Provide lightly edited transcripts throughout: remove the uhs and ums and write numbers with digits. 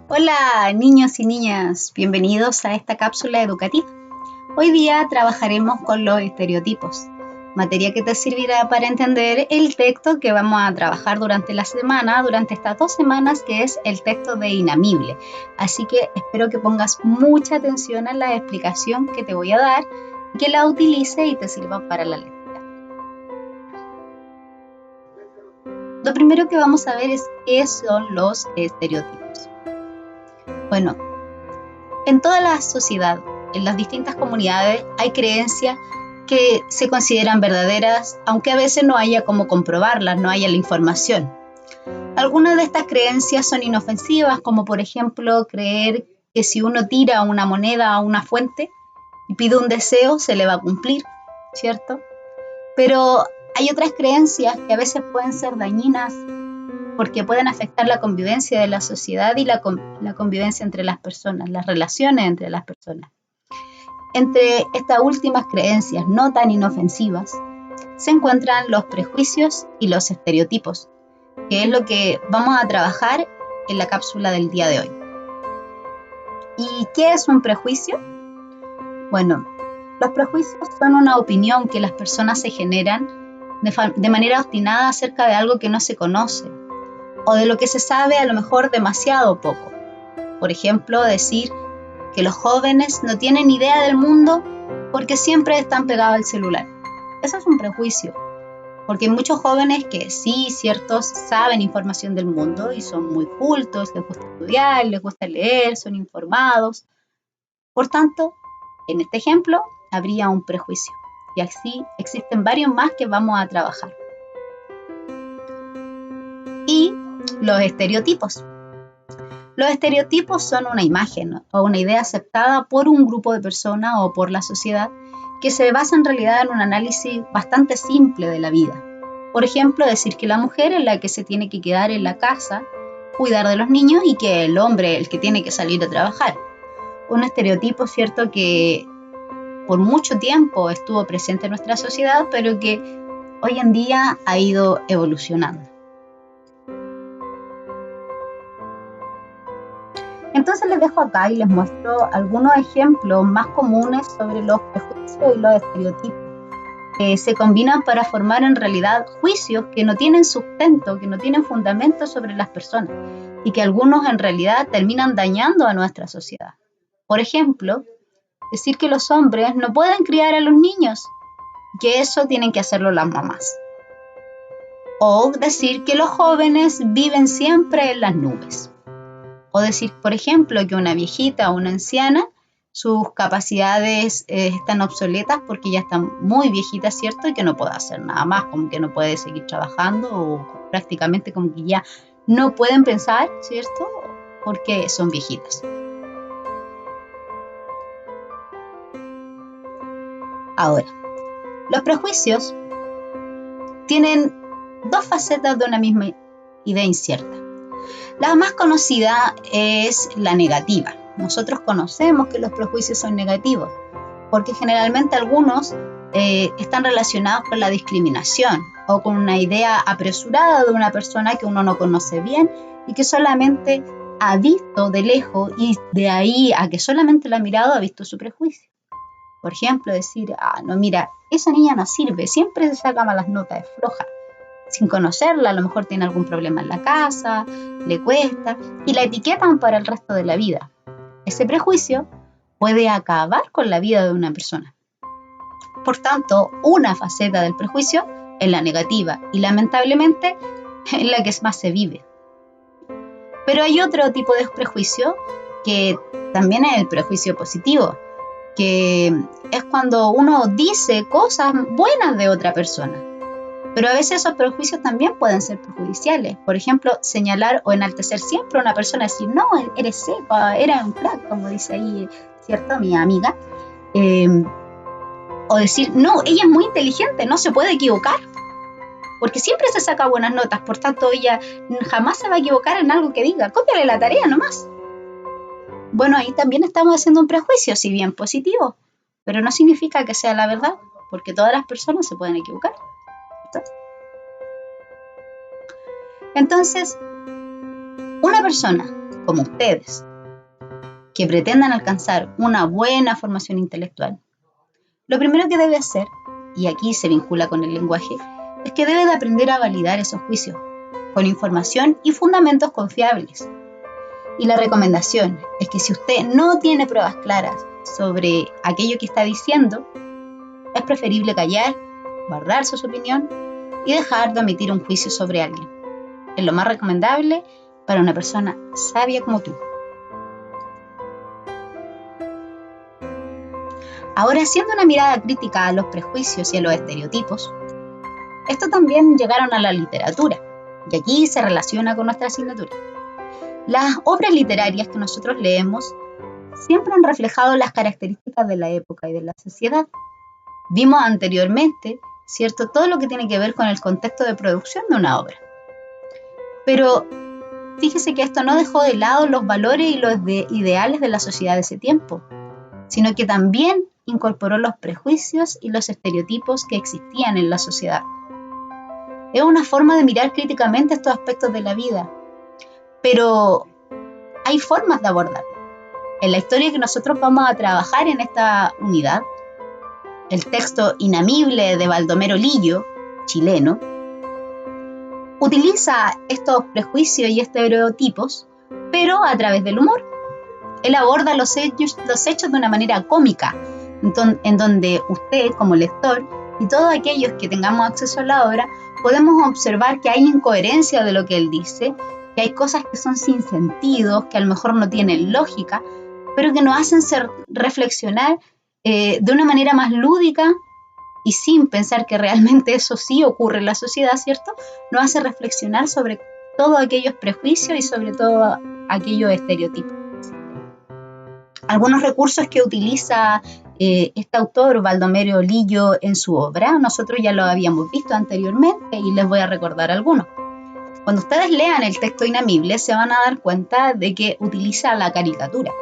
Hola niños y niñas, bienvenidos a esta cápsula educativa. Hoy día trabajaremos con los estereotipos, materia que te servirá para entender el texto que vamos a trabajar durante la semana, durante estas 2 semanas, que es el texto de Inamible. Así que espero que pongas mucha atención a la explicación que te voy a dar, que la utilices y te sirva para la lectura. Lo primero que vamos a ver es qué son los estereotipos. Bueno, en toda la sociedad, en las distintas comunidades, hay creencias que se consideran verdaderas, aunque a veces no haya cómo comprobarlas, no haya la información. Algunas de estas creencias son inofensivas, como por ejemplo creer que si uno tira una moneda a una fuente y pide un deseo, se le va a cumplir, ¿cierto? Pero hay otras creencias que a veces pueden ser dañinas porque pueden afectar la convivencia de la sociedad y la convivencia entre las personas, las relaciones entre las personas. Entre estas últimas creencias no tan inofensivas se encuentran los prejuicios y los estereotipos, que es lo que vamos a trabajar en la cápsula del día de hoy. ¿Y qué es un prejuicio? Bueno, los prejuicios son una opinión que las personas se generan de manera obstinada acerca de algo que no se conoce, o de lo que se sabe a lo mejor demasiado poco. Por ejemplo, decir que los jóvenes no tienen idea del mundo porque siempre están pegados al celular. Eso es un prejuicio, porque hay muchos jóvenes que sí, ciertos, saben información del mundo y son muy cultos, les gusta estudiar, les gusta leer, son informados. Por tanto, en este ejemplo, habría un prejuicio. Y así existen varios más que vamos a trabajar. Y los estereotipos. Los estereotipos son una imagen o una idea aceptada por un grupo de personas o por la sociedad que se basa en realidad en un análisis bastante simple de la vida. Por ejemplo, decir que la mujer es la que se tiene que quedar en la casa, cuidar de los niños y que el hombre es el que tiene que salir a trabajar. Un estereotipo, cierto, que por mucho tiempo estuvo presente en nuestra sociedad, pero que hoy en día ha ido evolucionando. Entonces les dejo acá y les muestro algunos ejemplos más comunes sobre los prejuicios y los estereotipos que se combinan para formar en realidad juicios que no tienen sustento, que no tienen fundamento sobre las personas y que algunos en realidad terminan dañando a nuestra sociedad. Por ejemplo, decir que los hombres no pueden criar a los niños, que eso tienen que hacerlo las mamás. O decir que los jóvenes viven siempre en las nubes. O decir, por ejemplo, que una viejita o una anciana, sus capacidades están obsoletas porque ya están muy viejitas, ¿cierto? Y que no puede hacer nada más, como que no puede seguir trabajando o prácticamente como que ya no pueden pensar, ¿cierto? Porque son viejitas. Ahora, los prejuicios tienen dos facetas de una misma idea incierta. La más conocida es la negativa. Nosotros conocemos que los prejuicios son negativos, porque generalmente algunos están relacionados con la discriminación o con una idea apresurada de una persona que uno no conoce bien y que solamente ha visto de lejos y de ahí a que solamente la ha mirado ha visto su prejuicio. Por ejemplo, decir, no, mira, esa niña no sirve, siempre se saca malas notas, es floja. Sin conocerla, a lo mejor tiene algún problema en la casa, le cuesta, y la etiquetan para el resto de la vida. Ese prejuicio puede acabar con la vida de una persona. Por tanto, una faceta del prejuicio es la negativa y lamentablemente es la que más se vive. Pero hay otro tipo de prejuicio que también es el prejuicio positivo, que es cuando uno dice cosas buenas de otra persona. Pero a veces esos prejuicios también pueden ser perjudiciales. Por ejemplo, señalar o enaltecer siempre a una persona, decir, no, eres seca, eres un crack, como dice ahí, ¿cierto? Mi amiga. O decir, no, ella es muy inteligente, no se puede equivocar, porque siempre se saca buenas notas, por tanto ella jamás se va a equivocar en algo que diga, cópiale la tarea nomás. Bueno, ahí también estamos haciendo un prejuicio, si bien positivo, pero no significa que sea la verdad, porque todas las personas se pueden equivocar. Entonces, una persona como ustedes, que pretendan alcanzar una buena formación intelectual, lo primero que debe hacer, y aquí se vincula con el lenguaje, es que debe de aprender a validar esos juicios con información y fundamentos confiables. Y la recomendación es que si usted no tiene pruebas claras sobre aquello que está diciendo, es preferible callar, guardarse su opinión y dejar de emitir un juicio sobre alguien. Es lo más recomendable para una persona sabia como tú. Ahora, haciendo una mirada crítica a los prejuicios y a los estereotipos, estos también llegaron a la literatura, y aquí se relaciona con nuestra asignatura. Las obras literarias que nosotros leemos siempre han reflejado las características de la época y de la sociedad. Vimos anteriormente, ¿cierto?, todo lo que tiene que ver con el contexto de producción de una obra. Pero fíjese que esto no dejó de lado los valores y los ideales de la sociedad de ese tiempo, sino que también incorporó los prejuicios y los estereotipos que existían en la sociedad. Es una forma de mirar críticamente estos aspectos de la vida, pero hay formas de abordarlo. En la historia que nosotros vamos a trabajar en esta unidad, el texto Inamible de Baldomero Lillo, chileno, utiliza estos prejuicios y estereotipos, pero a través del humor. Él aborda los hechos de una manera cómica, en donde usted, como lector, y todos aquellos que tengamos acceso a la obra, podemos observar que hay incoherencia de lo que él dice, que hay cosas que son sin sentido, que a lo mejor no tienen lógica, pero que nos hacen reflexionar de una manera más lúdica y sin pensar que realmente eso sí ocurre en la sociedad, ¿cierto? Nos hace reflexionar sobre todos aquellos prejuicios y sobre todo aquellos estereotipos. Algunos recursos que utiliza este autor, Baldomero Lillo, en su obra, nosotros ya lo habíamos visto anteriormente y les voy a recordar algunos. Cuando ustedes lean el texto Inamible, se van a dar cuenta de que utiliza la caricatura.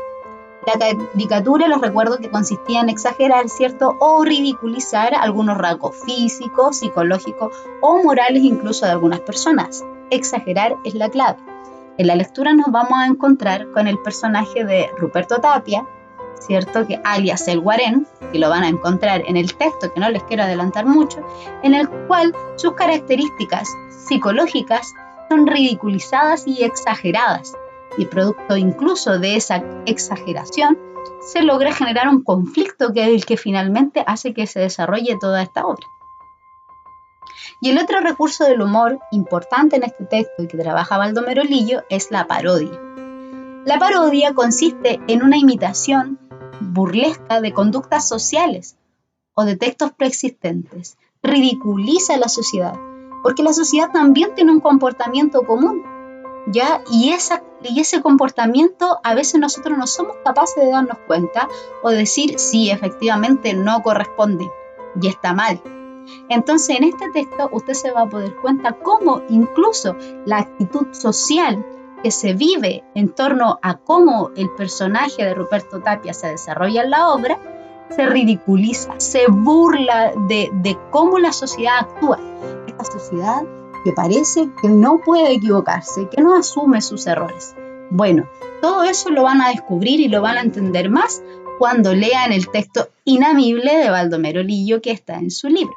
La caricatura, les recuerdo que consistía en exagerar, ¿cierto?, o ridiculizar algunos rasgos físicos, psicológicos o morales incluso de algunas personas. Exagerar es la clave. En la lectura nos vamos a encontrar con el personaje de Ruperto Tapia, ¿cierto?, que alias el Guarén, que lo van a encontrar en el texto, que no les quiero adelantar mucho, en el cual sus características psicológicas son ridiculizadas y exageradas, y producto incluso de esa exageración se logra generar un conflicto que es el que finalmente hace que se desarrolle toda esta obra. Y el otro recurso del humor importante en este texto y que trabaja Baldomero Lillo es la parodia. La parodia consiste en una imitación burlesca de conductas sociales o de textos preexistentes. Ridiculiza a la sociedad, porque la sociedad también tiene un comportamiento común, ¿ya? Y ese comportamiento a veces nosotros no somos capaces de darnos cuenta o decir sí, efectivamente no corresponde y está mal. Entonces en este texto usted se va a poder dar cuenta cómo incluso la actitud social que se vive en torno a cómo el personaje de Ruperto Tapia se desarrolla en la obra, se ridiculiza, se burla de cómo la sociedad actúa. Esta sociedad que parece que no puede equivocarse, que no asume sus errores. Bueno, todo eso lo van a descubrir y lo van a entender más cuando lean el texto Inamible de Baldomero Lillo que está en su libro,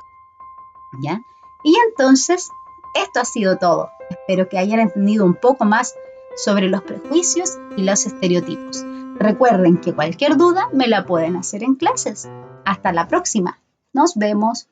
¿ya? Y entonces, esto ha sido todo. Espero que hayan entendido un poco más sobre los prejuicios y los estereotipos. Recuerden que cualquier duda me la pueden hacer en clases. Hasta la próxima. Nos vemos.